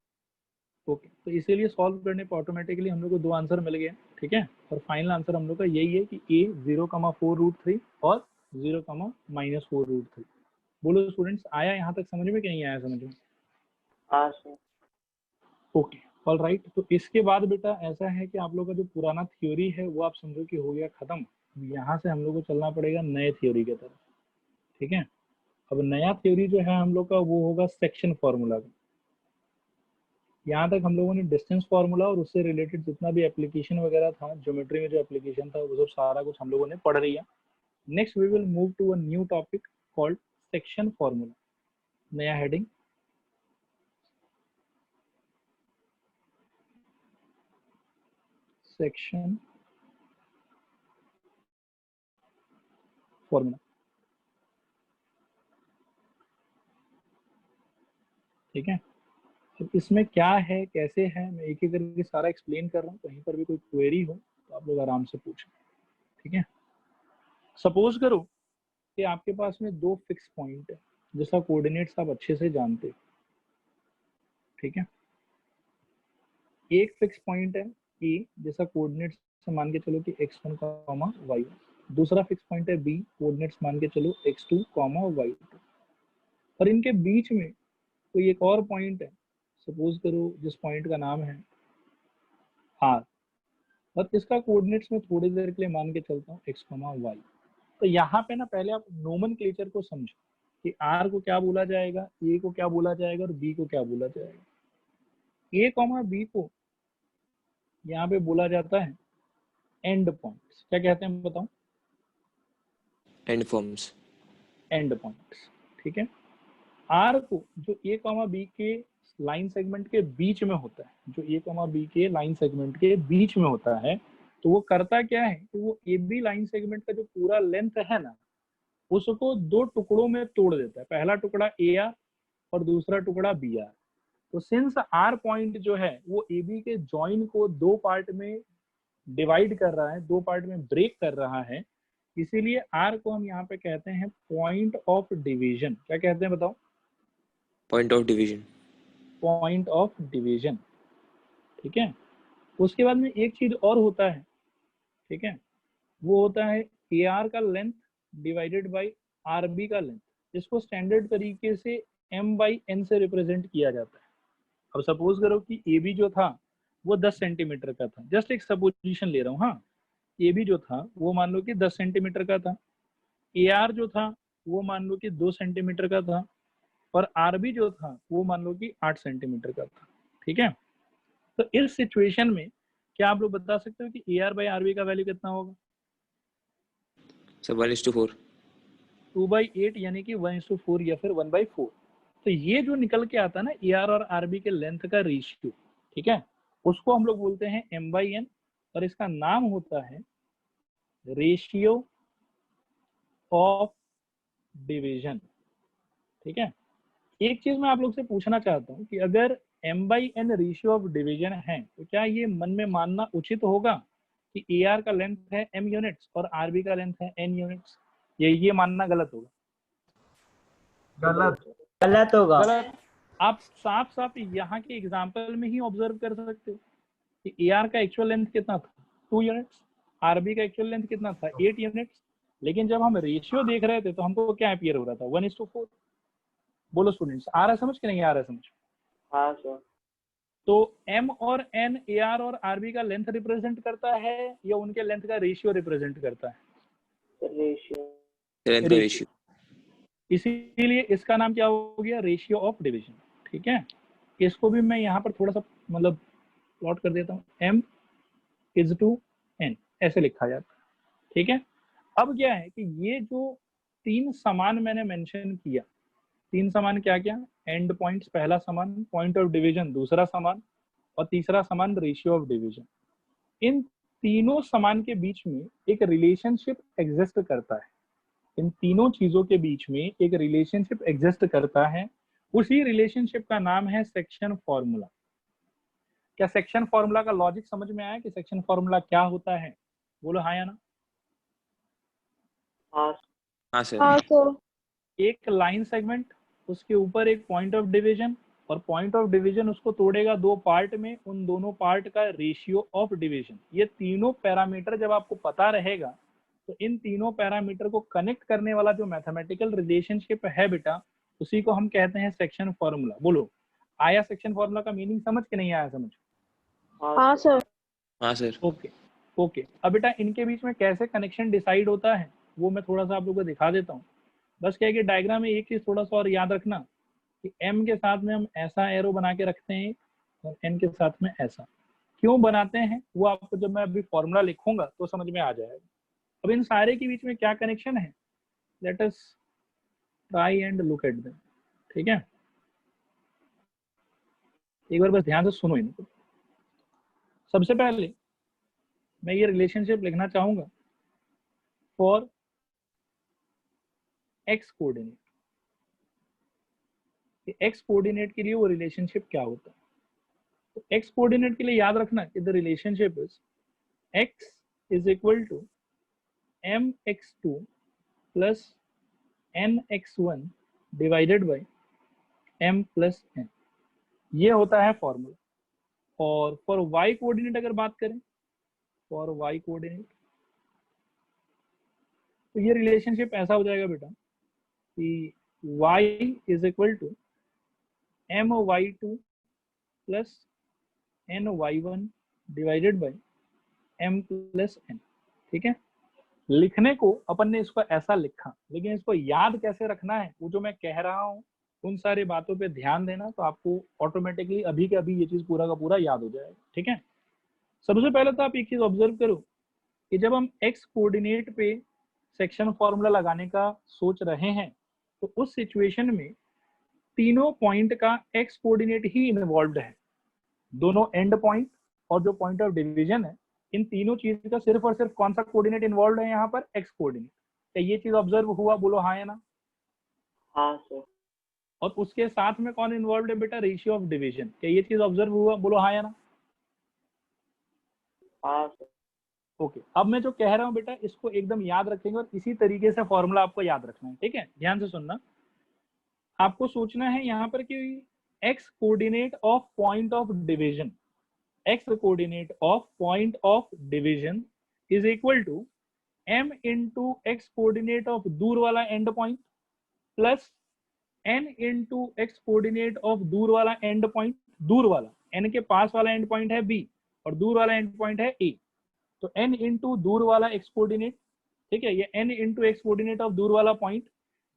ओके, तो इसीलिए सॉल्व करने पर ऑटोमेटिकली हम लोग को दो आंसर मिल गए। ठीक है, और फाइनल आंसर हम लोग का यही है कि ए 0, 4 रूट 3 और 0, -4 रूट 3। बोलो स्टूडेंट्स, आया यहाँ तक समझ में कि नहीं आया समझ में? हाँ सर। Okay, all right. तो इसके बाद बेटा ऐसा है कि आप लोग का जो पुराना थ्योरी है वो आप समझो कि हो गया खत्म। यहाँ से हम लोग को चलना पड़ेगा नए थ्योरी की तरफ। ठीक है, अब नया थ्योरी जो है हम लोग का वो होगा सेक्शन फॉर्मूला का। यहाँ तक हम लोगों ने डिस्टेंस फार्मूला और उससे रिलेटेड जितना भी एप्लीकेशन वगैरह था, ज्योमेट्री में जो एप्लीकेशन था, वो सब सारा कुछ हम लोगों ने पढ़ लिया। Next we will move to a new topic called section formula. नया हेडिंग, सेक्शन फार्मूला। ठीक है, तो इसमें क्या है कैसे है मैं एक एक करके सारा एक्सप्लेन कर रहा हूँ। कहीं पर भी कोई क्वेरी हो तो आप लोग आराम से पूछें। ठीक है, सपोज करो कि आपके पास में दो फिक्स पॉइंट है जिसका कोऑर्डिनेट्स आप अच्छे से जानते हो। ठीक है, एक फिक्स पॉइंट है ए जिसका कोऑर्डिनेट्स मान के चलो कि x1, y1। दूसरा फिक्स पॉइंट है बी, कोऑर्डिनेट्स मान के चलो x2, y2। और इनके बीच में कोई एक और पॉइंट है, सपोज करो जिस पॉइंट का नाम है r, और इसका कोऑर्डिनेट्स में थोड़ी देर के लिए मान के चलता हूँ x, y। तो यहाँ पे ना पहले आप नोमेनक्लेचर को समझो कि r को क्या बोला जाएगा, a को क्या बोला जाएगा और b को क्या बोला जाएगा। a, b को यहाँ पे बोला जाता है एंड पॉइंट्स। क्या कहते हैं बताओ? And forms. And points. ठीक है, आर को जो ए कॉमा बी के लाइन सेगमेंट के बीच में होता है, जो ए कॉमा बी के लाइन सेगमेंट के बीच में होता है, तो वो करता क्या है कि वो ए बी लाइन सेगमेंट का जो पूरा लेंथ है ना, उसको दो टुकड़ों में तोड़ देता है। पहला टुकड़ा ए आर और दूसरा टुकड़ा बी आर। तो सिंस आर पॉइंट जो है वो ए बी के जॉइन को दो पार्ट में डिवाइड कर रहा है, दो पार्ट में ब्रेक कर रहा है, इसीलिए आर को हम यहाँ पे कहते हैं पॉइंट ऑफ डिवीजन। क्या कहते हैं बताओ? Point of division. Point of division. ठीक है, उसके बाद में एक चीज और होता है। ठीक है, वो होता है ए आर का length divided by R B का लेंथ। इसको स्टैंडर्ड तरीके से m बाई n से रिप्रेजेंट किया जाता है। अब सपोज करो कि ए बी जो था वो 10 सेंटीमीटर का था, जस्ट एक सपोजिशन ले रहा हूँ। हाँ, ए बी जो था वो मान लो कि 10 सेंटीमीटर का था, ए आर जो था वो मान लो कि 2 सेंटीमीटर का था, और आर बी जो था वो मान लो कि 8 सेंटीमीटर का था। ठीक है, तो इस सिचुएशन में क्या आप लोग बता सकते हो कि A R by R B का वैल्यू कितना होगा? सर 1:4। 2/8 यानी कि 1:4 या फिर 1/4। तो ये जो निकल के आता है ना ए आर और आर बी के लेंथ का रेशियो, ठीक है, उसको हम लोग बोलते हैं m/n, और इसका नाम होता है रेशियो ऑफ डिवीजन। ठीक है, एक चीज मैं आप लोग से पूछना चाहता हूँ कि अगर m/n रेशियो ऑफ डिवीजन है तो क्या ये मन में मानना उचित होगा कि AR का लेंथ है m यूनिट्स और RB का लेंथ है n यूनिट्स? ये मानना गलत होगा? गलत होगा। गलत। आप साफ साफ यहाँ के एग्जाम्पल में ही ऑब्जर्व कर सकते हो कि AR का एक्चुअल लेंथ कितना था, 2 यूनिट्स, RB का एक्चुअल लेंथ कितना था, 8 यूनिट्स, लेकिन जब हम रेशियो देख रहे थे तो हमको क्या अपीयर हो रहा था, 1:4। बोलो स्टूडेंट्स, आ रहा है समझ कि नहीं आ रहा है समझ? हाँ सर। तो m और n AR और RB का लेंथ रिप्रेजेंट करता है या उनके लेंथ का रेशियो रिप्रेजेंट करता है? रेशियो। इसीलिए इसका नाम क्या हो गया, रेशियो ऑफ डिवीजन। ठीक है, इसको भी मैं यहाँ पर थोड़ा सा मतलब प्लॉट कर देता हूँ, m/n ऐसे लिखा जाता है। ठीक है, अब क्या है कि ये जो 3 समान मैंने मेंशन किया, 3 समान क्या क्या, एंड पॉइंट्स पहला समान, पॉइंट ऑफ डिवीजन दूसरा समान, और तीसरा समान रेशियो ऑफ डिवीजन। इन तीनों समान के बीच में एक रिलेशनशिप एग्जिस्ट करता है, इन तीनों चीजों के बीच में एक रिलेशनशिप एग्जिस्ट करता है। उसी रिलेशनशिप का नाम है सेक्शन फॉर्मूला। क्या सेक्शन फॉर्मूला का लॉजिक समझ में आया कि सेक्शन फॉर्मूला क्या होता है? बोलो हाँ या ना। हाँ सर। हाँ सर। एक लाइन सेगमेंट, उसके ऊपर एक पॉइंट ऑफ डिवीजन, और पॉइंट ऑफ डिवीजन उसको तोड़ेगा 2 पार्ट में, उन दोनों पार्ट का रेशियो ऑफ डिवीजन। ये तीनों पैरामीटर जब आपको पता रहेगा तो इन तीनों पैरामीटर को कनेक्ट करने वाला जो मैथमेटिकल रिलेशनशिप है बेटा, उसी को हम कहते हैं सेक्शन फॉर्मूला। बोलो आया सेक्शन फॉर्मूला का मीनिंग समझ के नहीं आया समझ? हाँ सर। हाँ सर। ओके। अब बेटा इनके बीच में कैसे कनेक्शन डिसाइड होता है वो मैं थोड़ा सा आप लोगों को दिखा देता हूँ। बस क्या है कि डायग्राम में एक चीज थोड़ा सा और याद रखना कि m के साथ में हम ऐसा एरो बना के रखते हैं और n के साथ में ऐसा। क्यों बनाते हैं वो आपको जब मैं अभी फॉर्मूला लिखूंगा तो समझ में आ जाएगा। अब इन सारे के बीच में क्या कनेक्शन है, let us try and look at them. ठीक है, एक बार बस ध्यान से सुनो इनको। सबसे पहले मैं ये रिलेशनशिप लिखना चाहूंगा for x coordinate. X coordinate के लिए वो रिलेशनशिप क्या होता है, तो एक्स कोऑर्डिनेट के लिए याद रखना कि the relationship is x is equal to mx2 plus nx1 divided by m plus n। ये होता है फॉर्मूला। और फॉर y कोऑर्डिनेट अगर बात करें, फॉर y कोऑर्डिनेट तो ये रिलेशनशिप ऐसा हो जाएगा बेटा कि y is equal to my2 plus ny1 divided by m plus n। ठीक है, लिखने को अपन ने इसको ऐसा लिखा, लेकिन इसको याद कैसे रखना है वो जो मैं कह रहा हूँ उन सारी बातों पे ध्यान देना, तो आपको ऑटोमेटिकली अभी के अभी ये चीज पूरा का पूरा याद हो जाएगा। ठीक है, सबसे पहले तो आप एक चीज ऑब्जर्व करो कि जब हम एक्स कोऑर्डिनेट पे सेक्शन फॉर्मूला लगाने का सोच रहे हैं तो उस सिचुएशन में तीनों पॉइंट का एक्स कोऑर्डिनेट ही इन्वॉल्व है। दोनों एंड पॉइंट और जो पॉइंट ऑफ डिवीजन है, इन तीनों चीज का सिर्फ और सिर्फ कौन सा कोऑर्डिनेट इन्वॉल्व है यहाँ पर, एक्स कोऑर्डिनेट। क्या ये चीज ऑब्जर्व हुआ? बोलो हाँ या ना। हाँ सर। और उसके साथ में कौन इन्वॉल्व है बेटा, रेशियो ऑफ डिवीजन। क्या ये चीज ऑब्जर्व हुआ? बोलो हाँ या ना। हाँ सर। ओके, अब मैं जो कह रहा हूँ बेटा इसको एकदम याद रखेंगे और इसी तरीके से फॉर्मूला आपको याद रखना है। ठीक है, ध्यान से सुनना। आपको सोचना है यहाँ पर कि x coordinate of point of division, x coordinate of point of division is equal to m into x coordinate of दूर वाला end point plus n into x coordinate of दूर वाला end point। दूर वाला n के पास वाला end point है b और दूर वाला end point है a, तो n into दूर वाला x coordinate, ठीक है, ये n into x coordinate of दूर वाला point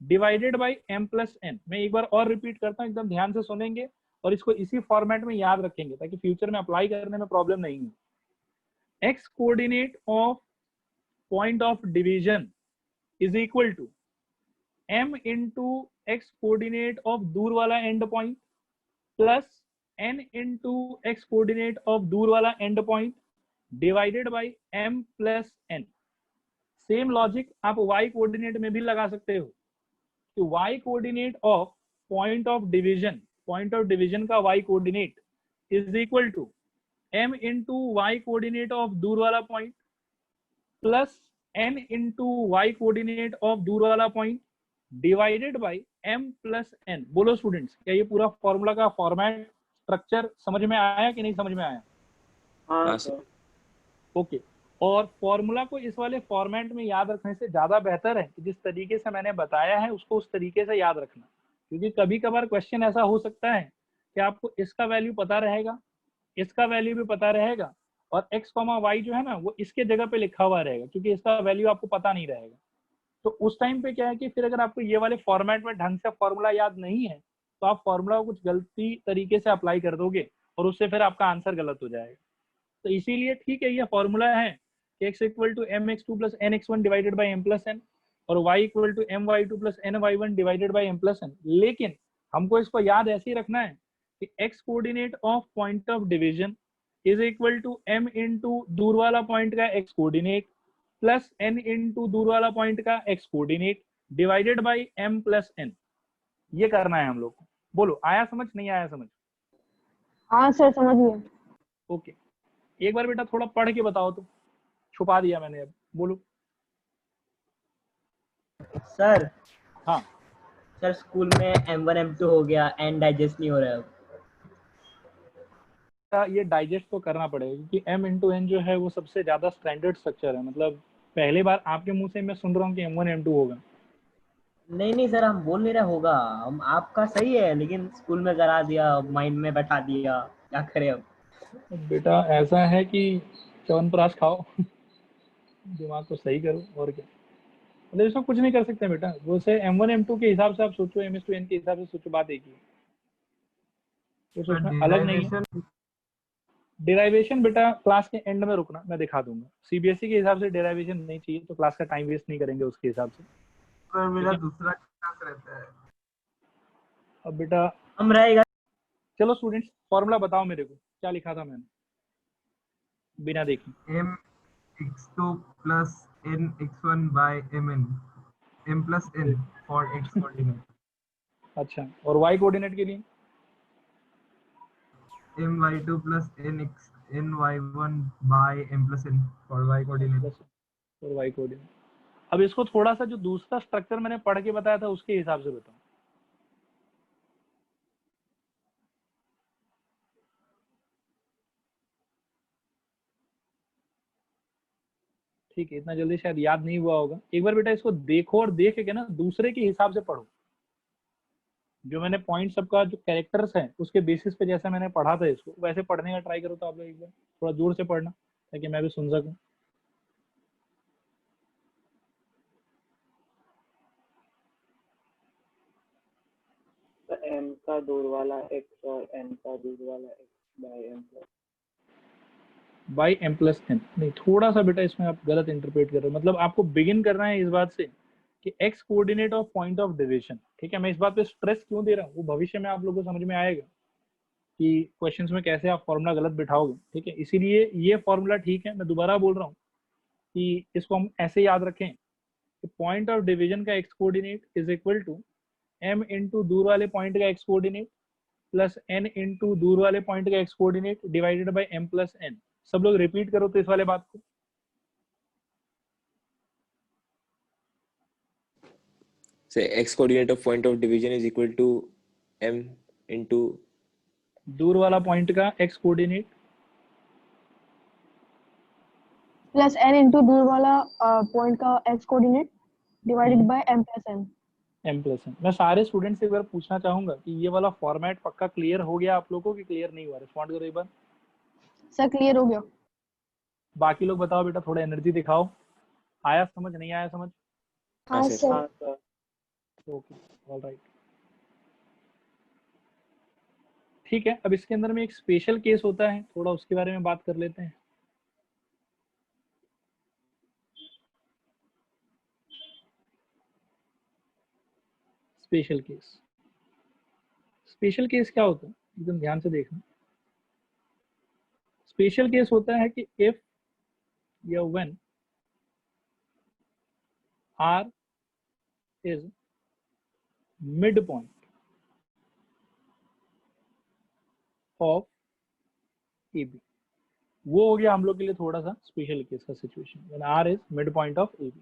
divided by m plus n। मैं एक बार और रिपीट करता हूँ, एकदम ध्यान से सुनेंगे और इसको इसी फॉर्मेट में याद रखेंगे ताकि फ्यूचर में अप्लाई करने में प्रॉब्लम नहीं हो। X coordinate of point of division is equal to m into x coordinate of दूर वाला end point plus n into x coordinate of दूर वाला end point divided by m plus n। Same logic आप y coordinate में भी लगा सकते हो कि y coordinate of point of division का y coordinate is equal to m into y coordinate of दूर वाला point plus n into y coordinate of दूर वाला point divided by m plus n। बोलो स्टूडेंट्स, क्या ये पूरा फॉर्मूला का फॉर्मेट स्ट्रक्चर समझ में आया कि नहीं समझ में आया? हाँ सर। ओके। और फॉर्मूला को इस वाले फॉर्मेट में याद रखने से ज्यादा बेहतर है कि जिस तरीके से मैंने बताया है उसको उस तरीके से याद रखना, क्योंकि कभी कभार क्वेश्चन ऐसा हो सकता है कि आपको इसका वैल्यू पता रहेगा, इसका वैल्यू भी पता रहेगा, और x, y जो है ना वो इसके जगह पे लिखा हुआ रहेगा, क्योंकि इसका वैल्यू आपको पता नहीं रहेगा। तो उस टाइम पे क्या है कि फिर अगर आपको ये वाले फॉर्मेट में ढंग से फॉर्मूला याद नहीं है तो आप फॉर्मूला को कुछ गलती तरीके से अप्लाई कर दोगे और उससे फिर आपका आंसर गलत हो जाएगा। तो इसीलिए ठीक है, ये फॉर्मूला है कि x equal to mx2 plus nx1 divided by m plus n और y equal to my2 plus ny1 divided by m plus n। लेकिन हमको इसको याद ऐसे ही रखना है कि x coordinate of point of division is equal to m into दूर वाला पॉइंट का x coordinate plus n into दूर वाला पॉइंट का x coordinate divided by m plus n। ये करना है हम लोग को। बोलो, आया समझ नहीं आया समझ? हाँ सर समझ गए। ओके, एक बार बेटा थोड़ा पढ़ के बताओ तो, छुपा दिया मैंने अब। बोलो। सर। हाँ सर स्कूल में M1 M2 हो गया, एंड डाइजेस्ट नहीं हो रहा है अब। ये डाइजेस्ट तो करना पड़ेगा, क्योंकि m इंटू n जो है वो सबसे ज्यादा स्टैंडर्ड स्ट्रक्चर है। मतलब पहली बार आपके मुंह से मैं सुन रहा हूँ कि m1 m2 होगा। नहीं सर, हम बोल नहीं रहे होगा, हम आपका सही है, लेकिन स्कूल में करा दिया, माइंड में बैठा दिया, क्या करें अब। बेटा ऐसा है कि च्यवनप्राश खाओ दिमाग को सही करो, और क्या। मतलब इसमें कुछ नहीं कर सकते बेटा। वैसे m1 m2 के हिसाब से आप सोचो, m/n के हिसाब से सोचो, बात एक ही है, कुछ उसमें अलग नहीं है। डेराइवेशन बेटा क्लास के एंड में रुकना, मैं दिखा दूंगा। सीबीएसई के हिसाब से डेराइवेशन नहीं चाहिए तो क्लास का टाइम वेस्ट नहीं करेंगे उसके हिसाब से। सर मेरा दूसरा क्लास रहता है। अब बेटा हम रहेगा। चलो स्टूडेंट्स, फॉर्मूला बताओ मेरे को, क्या लिखा था मैंने बिना देखे? mx2 plus nx1 by mn m plus n for x coordinate। अच्छा, और वाई कोऑर्डिनेट के लिए? my2 plus ny1 by m plus n for y coordinate। और वाई कोऑर्डिनेट। अब इसको थोड़ा सा जो दूसरा स्ट्रक्चर मैंने पढ़ के बताया था उसके हिसाब से बताओ। ठीक है, इतना जल्दी शायद याद नहीं हुआ होगा। एक बार बेटा इसको देखो और देख के ना दूसरे के हिसाब से पढ़ो। जो मैंने पॉइंट सबका जो कैरेक्टर्स हैं उसके बेसिस पे जैसा मैंने पढ़ा था इसको वैसे पढ़ने का ट्राई करो। तो आप लोग एक बार थोड़ा जोर से पढ़ना ताकि मैं भी सुन सकूं। m का दूर वाला x और n का दूर वाला x by m plus n। नहीं, थोड़ा सा बेटा इसमें आप गलत इंटरप्रेट कर रहे हो। मतलब आपको बिगिन करना है इस बात से कि x coordinate of point of division. ठीक है, मैं इस बात पे स्ट्रेस क्यों दे रहा हूँ वो भविष्य में आप लोगों को समझ में आएगा कि क्वेश्चंस में कैसे आप फॉर्मूला गलत बिठाओगे। ठीक है, इसीलिए ये फॉर्मूला ठीक है। मैं दोबारा बोल रहा हूँ कि इसको हम ऐसे याद रखें कि पॉइंट ऑफ डिवीजन का x coordinate is equal to m into दूर वाले पॉइंट का x coordinate plus n into दूर वाले पॉइंट का x coordinate divided by m plus n। सब लोग रिपीट करो तो इस वाले बात को। Say x coordinate of point of division is equal to m into दूर वाला पॉइंट का x coordinate plus n into दूर वाला पॉइंट का x coordinate divided by m plus n। m plus n। मैं सारे स्टूडेंट से एक बार पूछना चाहूंगा कि ये वाला फॉर्मेट पक्का क्लियर हो गया आप लोगों को कि क्लियर नहीं हुआ? रिस्पॉन्ड करो एक बार। सर क्लियर हो गया। बाकी लोग बताओ बेटा, थोड़ा एनर्जी दिखाओ। आया समझ नहीं आया समझ? हाँ sir. सर। Okay, alright. ठीक है, अब इसके अंदर में एक स्पेशल केस होता है, थोड़ा उसके बारे में बात कर लेते हैं। Special case. स्पेशल केस क्या होता है एकदम ध्यान से देखना। स्पेशल केस होता है कि इफ या when r is midpoint of AB, वो हो गया हम लोग के लिए थोड़ा सा स्पेशल केस का situation, when r is midpoint of AB।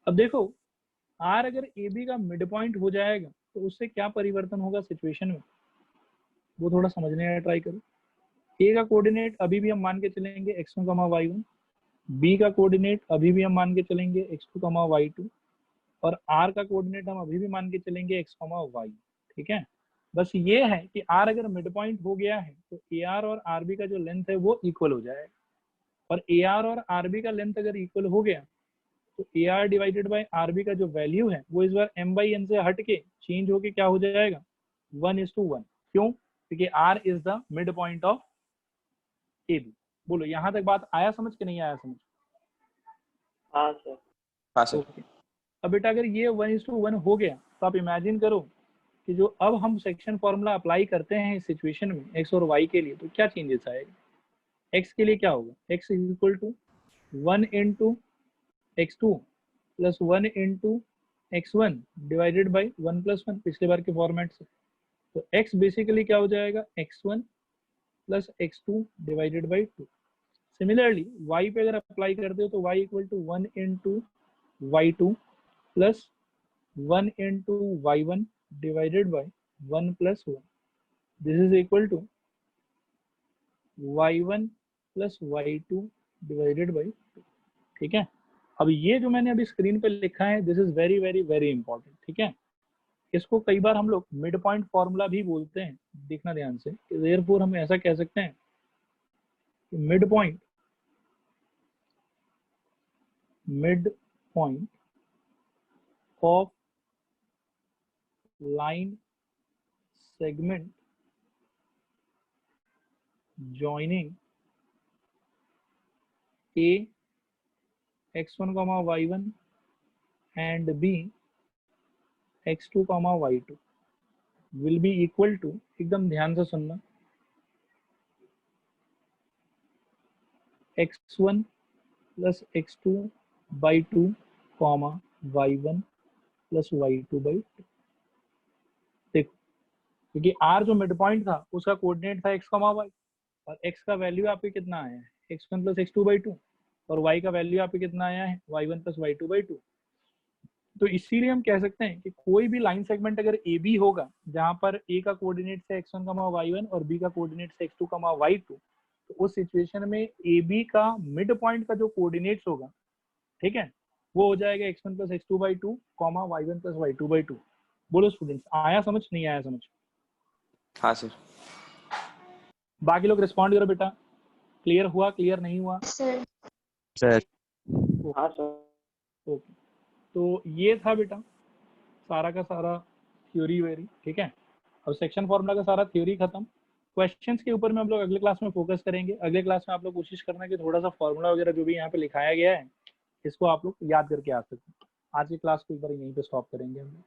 अब देखो r अगर AB का मिड पॉइंट हो जाएगा तो उससे क्या परिवर्तन होगा सिचुएशन में, वो थोड़ा समझने का ट्राई करो। A का कोऑर्डिनेट अभी भी हम मान के चलेंगे x1, y1, B का कोऑर्डिनेट अभी भी हम मान के चलेंगे x2, y2, और r का कोऑर्डिनेट हम अभी भी मान के चलेंगे x, y। ठीक है, बस ये है कि r अगर मिड पॉइंट हो गया है तो AR और RB का जो लेंथ है वो इक्वल हो जाएगा, और AR और RB का लेंथ अगर इक्वल हो गया तो AR डिवाइडेड बाय RB का जो वैल्यू है वो इस बार m/n से हट के चेंज होके क्या हो जाएगा 1:1। क्यों? क्योंकि R is the mid point of AB। बोलो यहाँ तक बात आया समझ के नहीं आया समझ? हाँ सर। हाँ सर। ओके, अब बेटा अगर ये 1:1 हो गया तो आप इमेजिन करो कि जो अब हम सेक्शन फॉर्मूला अप्लाई करते हैं इस सिचुएशन में x और y के लिए, तो क्या चेंजेस आएगा? x के लिए क्या होगा, x is equal to 1 into x2 plus 1 into x1 divided by 1 + 1 पिछले बार के फॉर्मेट से। तो x बेसिकली क्या हो जाएगा x1 plus x2 divided by 2। Similarly y पे अगर अप्लाई करते हो तो y equal to 1 into y2 plus 1 into y1 divided by 1 + 1। This is equal to y1 plus y2 divided by 2। ठीक है, अब ये जो मैंने अभी स्क्रीन पे लिखा है this is very very very important. ठीक है, इसको कई बार हम लोग मिड पॉइंट फॉर्मूला भी बोलते हैं, देखना ध्यान से। देयरफॉर हम ऐसा कह सकते हैं कि mid point of line segment joining A x1, y1 and B x2, y2 will be equal to, एकदम ध्यान से सुनना, x1 plus x2 by 2, y1 plus y2 by 2। देखो क्योंकि r जो मिड पॉइंट था उसका कोऑर्डिनेट था x, y, और x का वैल्यू आपके कितना आया है x1 plus x2 by 2, और y का वैल्यू आपके कितना आया है y1 plus y2 by 2। तो इसीलिए हम कह सकते हैं कि कोई भी लाइन सेगमेंट अगर AB होगा जहां पर A का कोऑर्डिनेट है x1, y1 और B का कोऑर्डिनेट है x2, y2, तो उस सिचुएशन में AB का मिड पॉइंट का जो कोऑर्डिनेट्स होगा, ठीक है, वो हो जाएगा x1 plus x2 by 2, y1 plus y2 by 2। बोलो स्टूडेंट्स, आया समझ नहीं आया समझ? हाँ सर। बाकी लोग रिस्पॉन्ड करो बेटा, क्लियर हुआ, क्लियर नहीं हुआ? सर हाँ सर। ओके, तो ये था बेटा सारा का सारा थ्योरी वेरी। ठीक है, और सेक्शन फॉर्मूला का सारा थ्योरी खत्म। क्वेश्चंस के ऊपर में हम लोग अगले क्लास में फोकस करेंगे। अगले क्लास में आप लोग कोशिश करना कि थोड़ा सा फॉर्मूला वगैरह जो भी यहाँ पे लिखाया गया है इसको आप लोग याद करके आ सकते हैं। आज की क्लास को एक बार यहीं पे स्टॉप करेंगे हम लोग।